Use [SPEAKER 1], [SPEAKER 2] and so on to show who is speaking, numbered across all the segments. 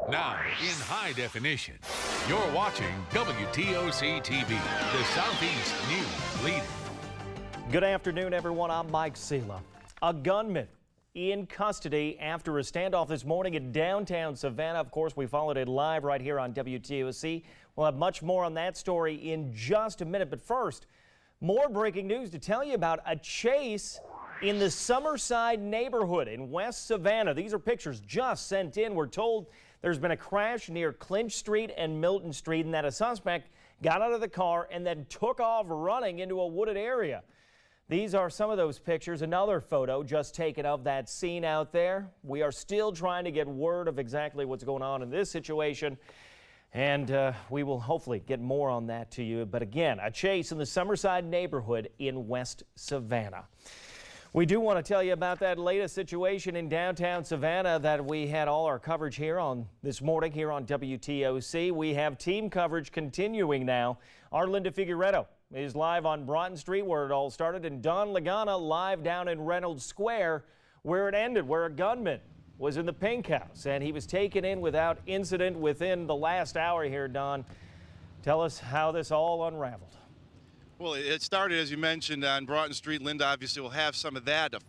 [SPEAKER 1] Now, in high definition, you're watching WTOC TV, the Southeast News leader.
[SPEAKER 2] Good afternoon, everyone. I'm Mike Sela. A gunman in custody after a standoff this morning in downtown Savannah. Of course, we followed it live right here on WTOC. We'll have much more on that story in just a minute. But first, more breaking news to tell you about a chase in the Summerside neighborhood in West Savannah. These are pictures just sent in. We're told there's been a crash near Clinch Street and Milton Street and that a suspect got out of the car and then took off running into a wooded area. These are some of those pictures. Another photo just taken of that scene out there. We are still trying to get word of exactly what's going on in this situation, and we will hopefully get more on that to you. But again, a chase in the Summerside neighborhood in West Savannah. We do want to tell you about that latest situation in downtown Savannah that we had all our coverage here on this morning here on WTOC. We have team coverage continuing now. Our Linda Figueredo is live on Broughton Street where it all started, and Don Lagana live down in Reynolds Square where it ended, where a gunman was in the Pink House and he was taken in without incident within the last hour here. Don, tell us how this all unraveled.
[SPEAKER 3] Well, it started, as you mentioned, on Broughton Street. Linda obviously will have some of that. An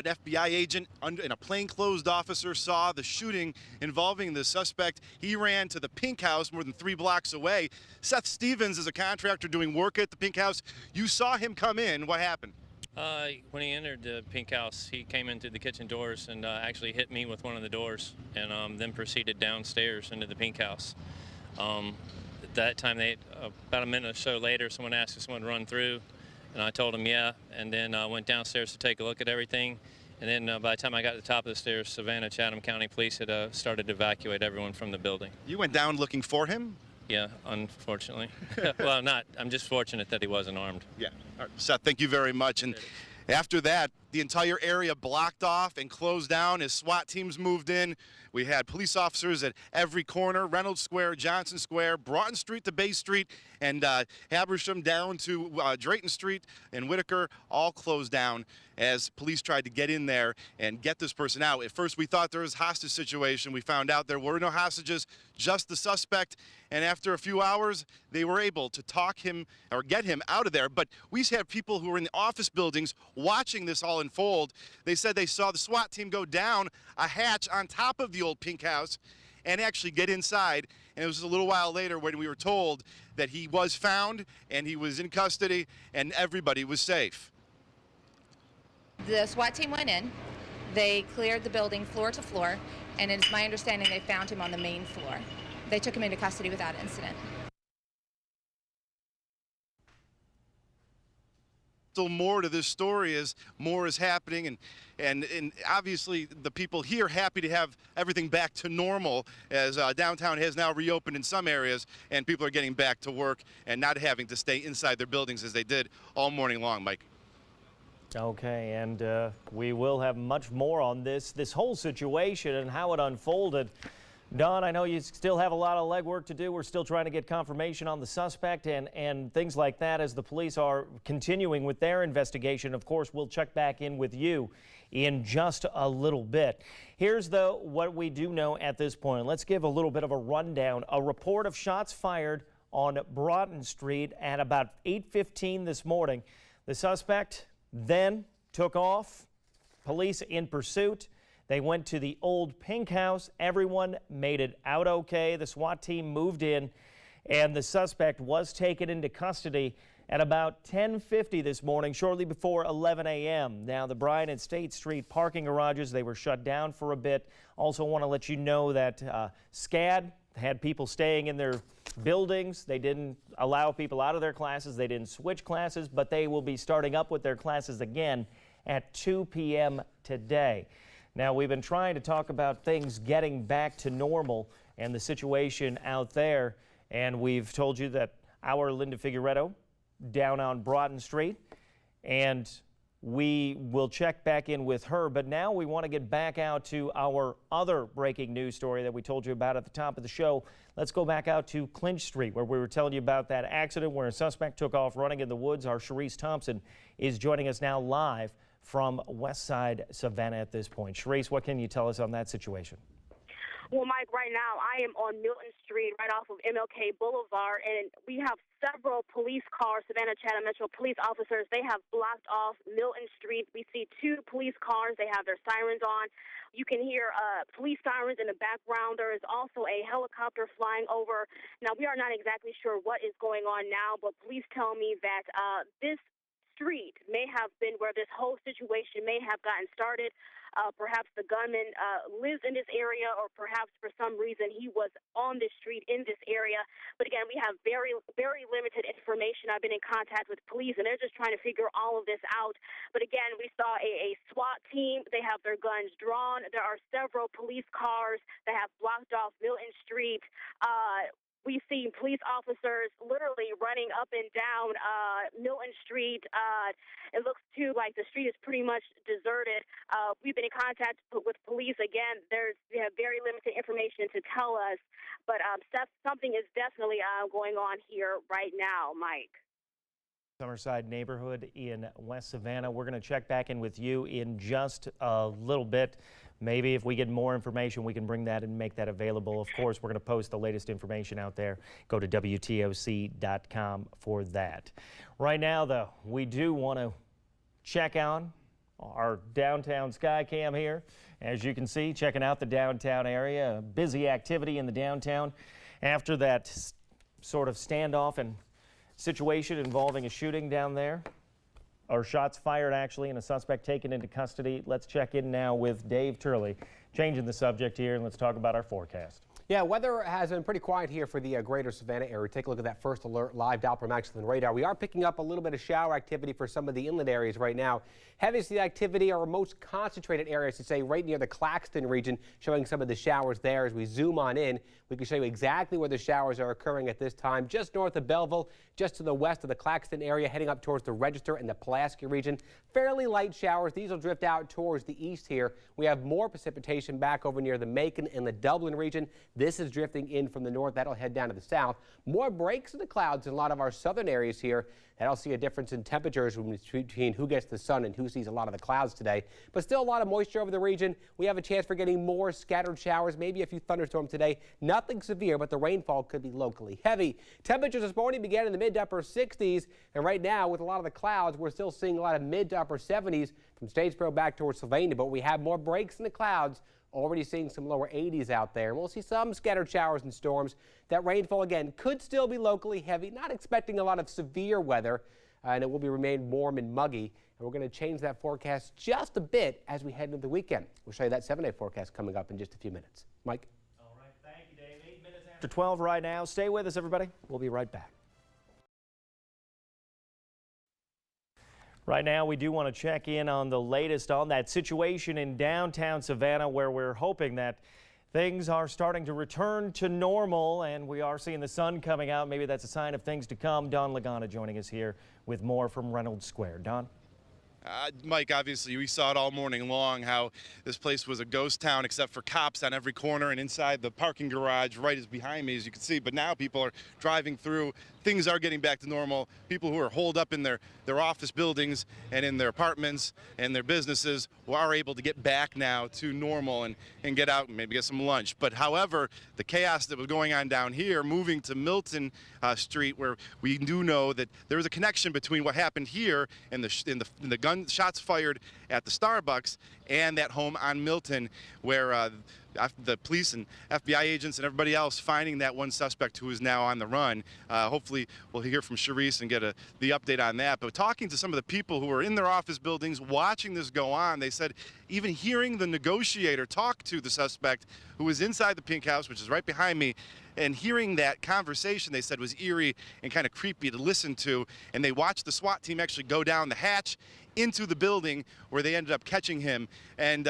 [SPEAKER 3] FBI agent and a plainclothes officer saw the shooting involving the suspect. He ran to the Pink House more than 3 blocks away. Seth Stevens is a contractor doing work at the Pink House. You saw him come in. What happened?
[SPEAKER 4] When he entered the Pink House, he came into the kitchen doors and actually hit me with one of the doors, and then proceeded downstairs into the Pink House. That time, about a minute or so later, someone asked if someone would run through, and I told him yeah, and then went downstairs to take a look at everything. And then by the time I got to the top of the stairs, Savannah Chatham County Police had started to evacuate everyone from the building. You went down looking for him? Yeah, unfortunately. Well, I'm just fortunate that he wasn't armed. Yeah. All right, Seth, thank you very much. And after that, the entire area blocked off and closed down as SWAT teams moved in. We had police officers at every corner, Reynolds Square, Johnson Square, Broughton Street to Bay Street, and Habersham down to Drayton Street and Whitaker, all closed down as police tried to get in there and get this person out. At first, we thought there was a hostage situation. We found out there were no hostages, just the suspect. And after a few hours, they were able to talk him or get him out of there. But we had people who were in the office buildings watching this all unfold. They said they saw the SWAT team go down a hatch on top of the old Pink House and actually get inside. And it was a little while later when we were told that he was found and he was in custody and everybody was safe.
[SPEAKER 5] The SWAT team went in, they cleared the building floor to floor, and it's my understanding they found him on the main floor. They took him into custody without incident.
[SPEAKER 3] Still more to this story as more is happening, and obviously the people here happy to have everything back to normal as downtown has now reopened in some areas and people are getting back to work and not having to stay inside their buildings as they did all morning long. Mike.
[SPEAKER 2] Okay, and we will have much more on this whole situation and how it unfolded. Don, I know you still have a lot of legwork to do. We're still trying to get confirmation on the suspect and things like that as the police are continuing with their investigation. Of course, we'll check back in with you in just a little bit. Here's, though, what we do know at this point. Let's give a little bit of a rundown. A report of shots fired on Broughton Street at about 8:15 this morning. The suspect then took off. Police in pursuit. They went to the old Pink House. Everyone made it out okay. The SWAT team moved in, and the suspect was taken into custody at about 10:50 this morning, shortly before 11 a.m. Now, the Bryan and State Street parking garages, they were shut down for a bit. Also want to let you know that SCAD had people staying in their buildings. They didn't allow people out of their classes. They didn't switch classes, but they will be starting up with their classes again at 2 p.m. today. Now, we've been trying to talk about things getting back to normal and the situation out there, and we've told you that our Linda Figueredo down on Broughton Street, and we will check back in with her. But now we want to get back out to our other breaking news story that we told you about at the top of the show. Let's go back out to Clinch Street, where we were telling you about that accident where a suspect took off running in the woods. Our Sharice Thompson is joining us now live from West Side Savannah at this point. Sharice, what can you tell us on that situation?
[SPEAKER 6] Well, Mike, right now I am on Milton Street, right off of MLK Boulevard, and we have several police cars, Savannah Chatham Metro police officers. They have blocked off Milton Street. We see 2 police cars. They have their sirens on. You can hear police sirens in the background. There is also a helicopter flying over. Now, we are not exactly sure what is going on now, but police tell me that this street may have been where this whole situation may have gotten started. Perhaps the gunman lives in this area, or perhaps for some reason he was on this street in this area. But again, we have very, very limited information. I've been in contact with police, and they're just trying to figure all of this out. But again, we saw a SWAT team. They have their guns drawn. There are several police cars that have blocked off Milton Street. We've seen police officers literally running up and down Milton Street. It looks, too, like the street is pretty much deserted. We've been in contact with police. Again, they have very limited information to tell us, but something is definitely going on here right now, Mike.
[SPEAKER 2] Summerside neighborhood in West Savannah. We're going to check back in with you in just a little bit. Maybe if we get more information, we can bring that and make that available. Of course, we're going to post the latest information out there. Go to WTOC.com for that. Right now, though, we do want to check on our downtown sky cam here. As you can see, checking out the downtown area. Busy activity in the downtown after that sort of standoff and situation involving a shooting down there. Or shots fired, actually, and a suspect taken into custody. Let's check in now with Dave Turley. Changing the subject here, and let's talk about our forecast.
[SPEAKER 7] Yeah, weather has been pretty quiet here for the greater Savannah area. Take a look at that first alert live Doppler Maximum radar. We are picking up a little bit of shower activity for some of the inland areas right now. Heaviest of the activity, or most concentrated areas, to say right near the Claxton region, showing some of the showers there. As we zoom on in, we can show you exactly where the showers are occurring at this time. Just north of Belleville, just to the west of the Claxton area, heading up towards the Register and the Pulaski region. Fairly light showers. These will drift out towards the east here. We have more precipitation back over near the Macon and the Dublin region. This is drifting in from the north. That'll head down to the south. More breaks in the clouds in a lot of our southern areas here. That'll see a difference in temperatures between who gets the sun and who sees a lot of the clouds today. But still a lot of moisture over the region. We have a chance for getting more scattered showers, maybe a few thunderstorms today. Nothing severe, but the rainfall could be locally heavy. Temperatures this morning began in the mid to upper 60s. And right now, with a lot of the clouds, we're still seeing a lot of mid to upper 70s from Statesboro back towards Sylvania. But we have more breaks in the clouds. Already seeing some lower 80s out there. We'll see some scattered showers and storms. That rainfall, again, could still be locally heavy. Not expecting a lot of severe weather, and it will remain warm and muggy. And we're going to change that forecast just a bit as we head into the weekend. We'll show you that 7-day forecast coming up in just a few minutes. Mike?
[SPEAKER 2] All right, thank you, Dave. 8 minutes after 12 right now. Stay with us, everybody. We'll be right back. Right now, we do want to check in on the latest on that situation in downtown Savannah, where we're hoping that things are starting to return to normal, and we are seeing the sun coming out. Maybe that's a sign of things to come. Don Lagana joining us here with more from Reynolds Square. Don?
[SPEAKER 3] Mike, obviously, we saw it all morning long, how this place was a ghost town except for cops on every corner and inside the parking garage right is behind me, as you can see. But now people are driving through. Things are getting back to normal. People who are holed up in their office buildings and in their apartments and their businesses are able to get back now to normal and get out and maybe get some lunch. But however, the chaos that was going on down here, moving to Milton Street, where we do know that there was a connection between what happened here and the gunshots fired at the Starbucks and that home on Milton, where the police and FBI agents and everybody else finding that one suspect who is now on the run. Hopefully we'll hear from Sharice and get the update on that. But talking to some of the people who were in their office buildings watching this go on, they said even hearing the negotiator talk to the suspect who was inside the Pink House, which is right behind me, and hearing that conversation, they said, was eerie and kind of creepy to listen to. And they watched the SWAT team actually go down the hatch into the building, where they ended up catching him. And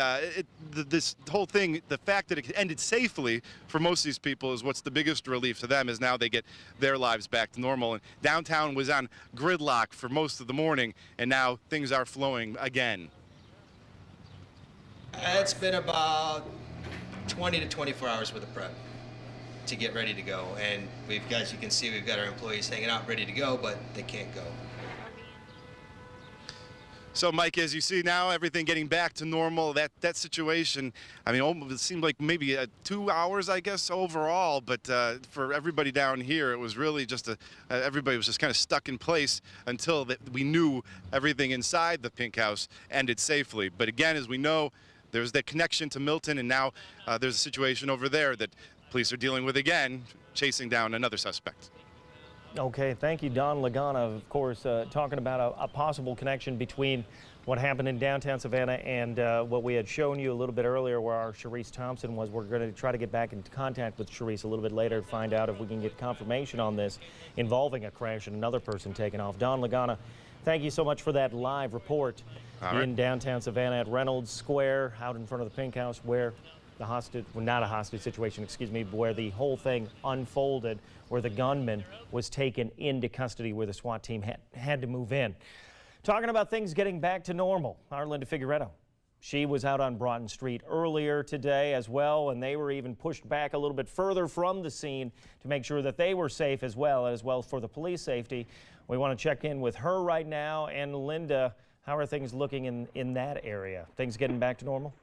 [SPEAKER 3] this whole thing, the fact that it ended safely for most of these people is what's the biggest relief to them, is now they get their lives back to normal. And downtown was on gridlock for most of the morning, and now things are flowing again.
[SPEAKER 8] It's been about 20 to 24 hours worth of prep to get ready to go. And we've got, as you can see, we've got our employees hanging out ready to go, but they can't go.
[SPEAKER 3] So, Mike, as you see now, everything getting back to normal, that situation, I mean, it seemed like maybe 2 hours, I guess, overall. But for everybody down here, it was really just everybody was just kind of stuck in place until we knew everything inside the Pink House ended safely. But again, as we know, there's that connection to Milton, and now there's a situation over there that police are dealing with again, chasing down another suspect.
[SPEAKER 2] Okay, thank you, Don Lagana, of course, talking about a possible connection between what happened in downtown Savannah and what we had shown you a little bit earlier where our Sharice Thompson was. We're going to try to get back into contact with Sharice a little bit later to find out if we can get confirmation on this involving a crash and another person taken off. Don Lagana, thank you so much for that live report in downtown Savannah at Reynolds Square, out in front of the Pink House, where the hostage, well, not a hostage situation, excuse me, where the whole thing unfolded, where the gunman was taken into custody, where the SWAT team had to move in. Talking about things getting back to normal, our Linda Figueredo. She was out on Broughton Street earlier today as well, and they were even pushed back a little bit further from the scene to make sure that they were safe as well for the police safety. We want to check in with her right now. And Linda, how are things looking in that area? Things getting back to normal?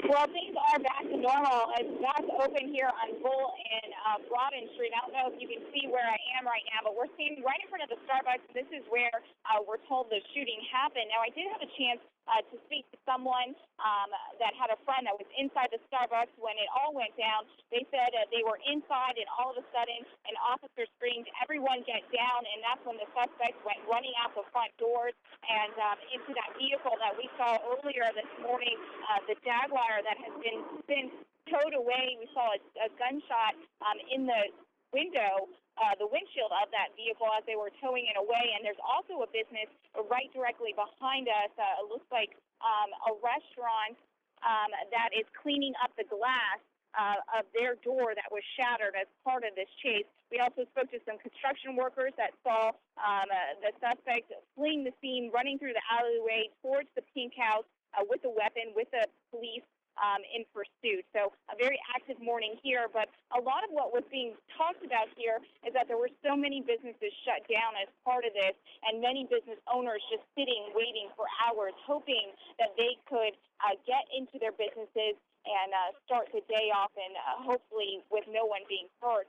[SPEAKER 9] Well, things are back to normal. It's back open here on Bull and Broughton Street. I don't know if you can see where I am right now, but we're standing right in front of the Starbucks. This is where we're told the shooting happened. Now, I did have a chance to speak to someone that had a friend that was inside the Starbucks when it all went down. They said they were inside, and all of a sudden an officer screamed, "Everyone get down," and that's when the suspects went running out the front doors and into that vehicle that we saw earlier this morning, the Jaguar that has been since towed away. We saw a gunshot in the window, the windshield of that vehicle as they were towing it away. And there's also a business right directly behind us. It looks like a restaurant that is cleaning up the glass of their door that was shattered as part of this chase. We also spoke to some construction workers that saw the suspect fleeing the scene, running through the alleyway towards the Pink House with a weapon, with the police in pursuit. So a very active morning here, but a lot of what was being talked about here is that there were so many businesses shut down as part of this, and many business owners just sitting, waiting for hours, hoping that they could get into their businesses and start the day off, and hopefully with no one being hurt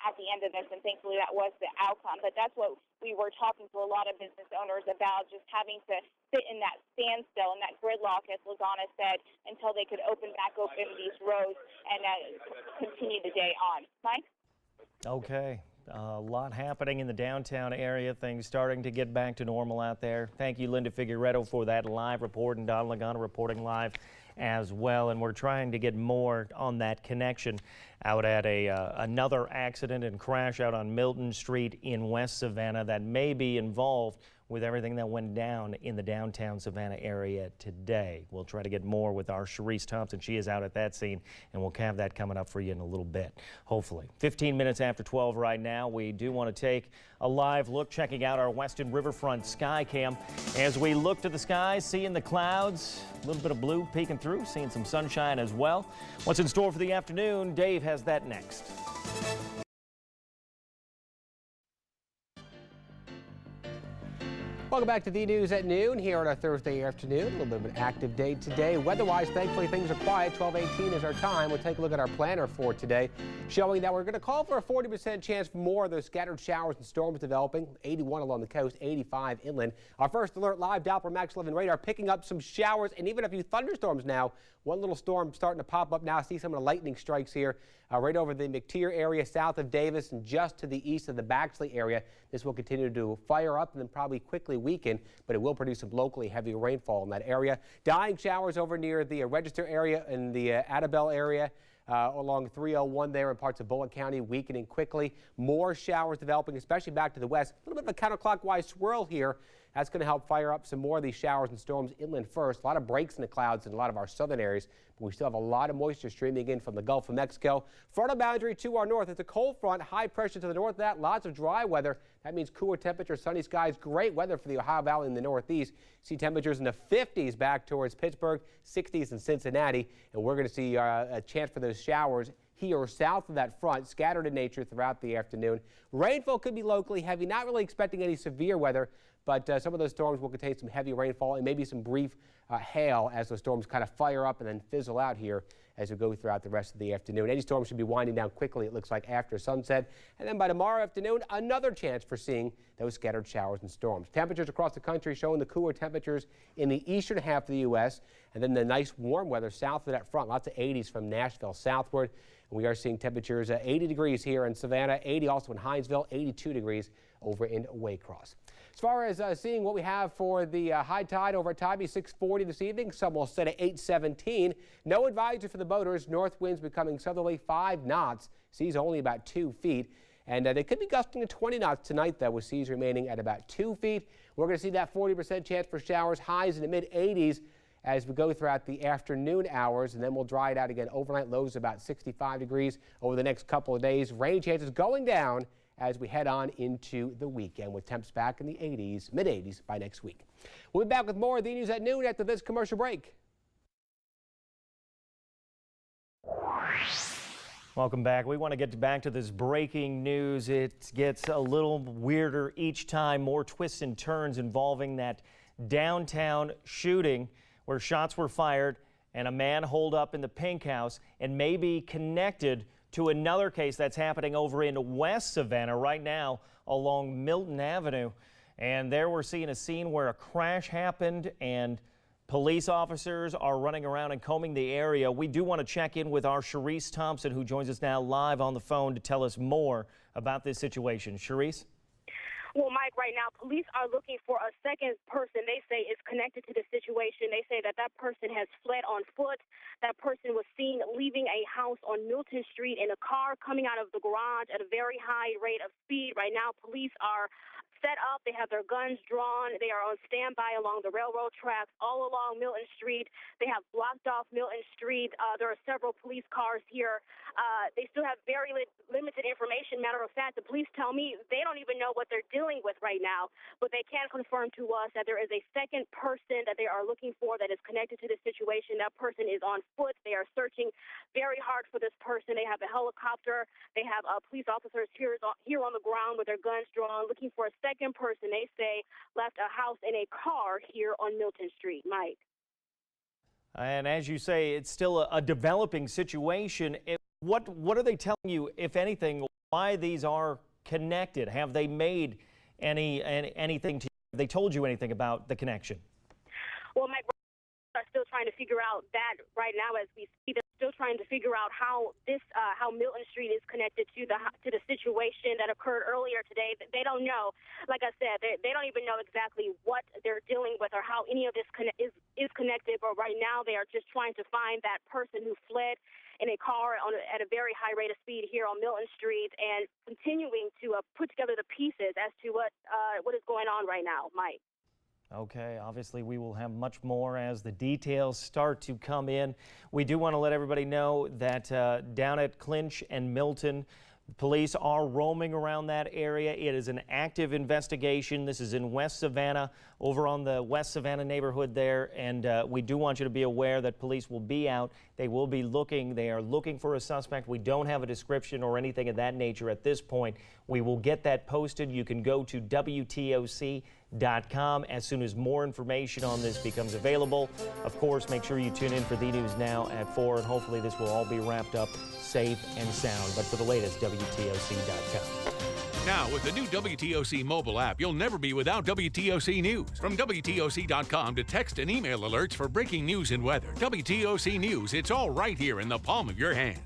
[SPEAKER 9] at the end of this. And thankfully that was the outcome. But that's what we were talking to a lot of business owners about, just having to sit in that standstill and that gridlock, as Lagana said, until they could open these roads and continue the day on. Mike?
[SPEAKER 2] Okay. A lot happening in the downtown area, things starting to get back to normal out there. Thank you, Linda Figueredo, for that live report, and Don Lagana reporting live as well. And we're trying to get more on that connection out at another accident and crash out on Milton Street in West Savannah that may be involved with everything that went down in the downtown Savannah area today. We'll try to get more with our Sharice Thompson. She is out at that scene, and we'll have that coming up for you in a little bit, hopefully. 15 minutes after 12 right now. We do want to take a live look, checking out our Weston Riverfront sky cam. As we look to the sky, seeing the clouds, a little bit of blue peeking through, seeing some sunshine as well. What's in store for the afternoon? Dave has that next.
[SPEAKER 7] Welcome back to the news at noon here on a Thursday afternoon. A little bit of an active day today. Weather-wise, thankfully, things are quiet. 12:18 is our time. We'll take a look at our planner for today, showing that we're going to call for a 40% chance for more of those scattered showers and storms developing. 81 along the coast, 85 inland. Our first alert live Doppler Max 11 radar picking up some showers and even a few thunderstorms now. One little storm starting to pop up now. See some of the lightning strikes here right over the McTier area south of Davis and just to the east of the Baxley area. This will continue to fire up and then probably quickly weaken, but it will produce some locally heavy rainfall in that area. Dying showers over near the Register area and the Adabel area. Along 301 there in parts of Bullitt County, weakening quickly. More showers developing, especially back to the west. A little bit of a counterclockwise swirl here. That's going to help fire up some more of these showers and storms inland first. A lot of breaks in the clouds in a lot of our southern areas, but we still have a lot of moisture streaming in from the Gulf of Mexico. Frontal boundary to our north. It's a cold front, high pressure to the north of that. Lots of dry weather. That means cooler temperatures, sunny skies, great weather for the Ohio Valley in the northeast. See temperatures in the 50s back towards Pittsburgh, 60s in Cincinnati, and we're going to see a chance for those showers here south of that front, scattered in nature throughout the afternoon. Rainfall could be locally heavy, not really expecting any severe weather, but some of those storms will contain some heavy rainfall and maybe some brief hail as those storms kind of fire up and then fizzle out here as we go throughout the rest of the afternoon. Any storm should be winding down quickly, it looks like, after sunset. And then by tomorrow afternoon, another chance for seeing those scattered showers and storms. Temperatures across the country showing the cooler temperatures in the eastern half of the U.S. and then the nice warm weather south of that front. Lots of 80s from Nashville southward. And we are seeing temperatures at 80 degrees here in Savannah, 80 also in Hinesville, 82 degrees over in Waycross. As far as seeing what we have for the high tide over at Tybee, 6:40 this evening. Some will set at 8:17. No advisory for the boaters. North winds becoming southerly 5 knots. Seas only about 2 feet. And they could be gusting to 20 knots tonight, though, with seas remaining at about 2 feet. We're going to see that 40% chance for showers, highs in the mid-80s as we go throughout the afternoon hours, and then we'll dry it out again overnight. Lows about 65 degrees over the next couple of days. Rain chances going down as we head on into the weekend with temps back in the 80s, mid-80s by next week. We'll be back with more of the news at noon after this commercial break.
[SPEAKER 2] Welcome back. We want to get back to this breaking news. It gets a little weirder each time. More twists and turns involving that downtown shooting where shots were fired and a man holed up in the Pink House and may be connected to another case that's happening over in West Savannah right now along Milton Avenue. And there we're seeing a scene where a crash happened and police officers are running around and combing the area. We do want to check in with our Sharice Thompson, who joins us now live on the phone to tell us more about this situation. Sharice?
[SPEAKER 6] Well, Mike, right now, police are looking for a second person they say is connected to the situation. They say that that person has fled on foot. That person was seen leaving a house on Milton Street in a car coming out of the garage at a very high rate of speed. Right now, police are set up. They have their guns drawn. They are on standby along the railroad tracks all along Milton Street. They have blocked off Milton Street. There are several police cars here. They still have very limited information. Matter of fact, the police tell me they don't even know what they're dealing with right now, but they can confirm to us that there is a second person that they are looking for that is connected to the situation. That person is on foot. They are searching very hard for this person. They have a helicopter. They have police officers here on the ground with their guns drawn, looking for a second person they say left a house in a car here on Milton Street. Mike.
[SPEAKER 2] And as you say, it's still a developing situation. What are they telling you, if anything, why these are connected? Have they made anything to you? Have they told you anything about the connection? Well, Mike,
[SPEAKER 6] are still trying to figure out that right now as we see. They're still trying to figure out how Milton Street is connected to the situation that occurred earlier today. They don't know. Like I said, they don't even know exactly what they're dealing with or how any of this is connected. But right now they are just trying to find that person who fled in a car at a very high rate of speed here on Milton Street and continuing to put together the pieces as to what is going on right now, Mike.
[SPEAKER 2] Okay, obviously we will have much more as the details start to come in. We do want to let everybody know that down at Clinch and Milton, police are roaming around that area. It is an active investigation. This is in West Savannah, over on the West Savannah neighborhood there, and we do want you to be aware that police will be out. They will be looking. They are looking for a suspect. We don't have a description or anything of that nature at this point. We will get that posted. You can go to WTOC.com as soon as more information on this becomes available. Of course, make sure you tune in for the news now at 4, and hopefully this will all be wrapped up safe and sound. But for the latest, WTOC.com.
[SPEAKER 1] Now, with the new WTOC mobile app, you'll never be without WTOC News. From WTOC.com to text and email alerts for breaking news and weather. WTOC News, it's all right here in the palm of your hand.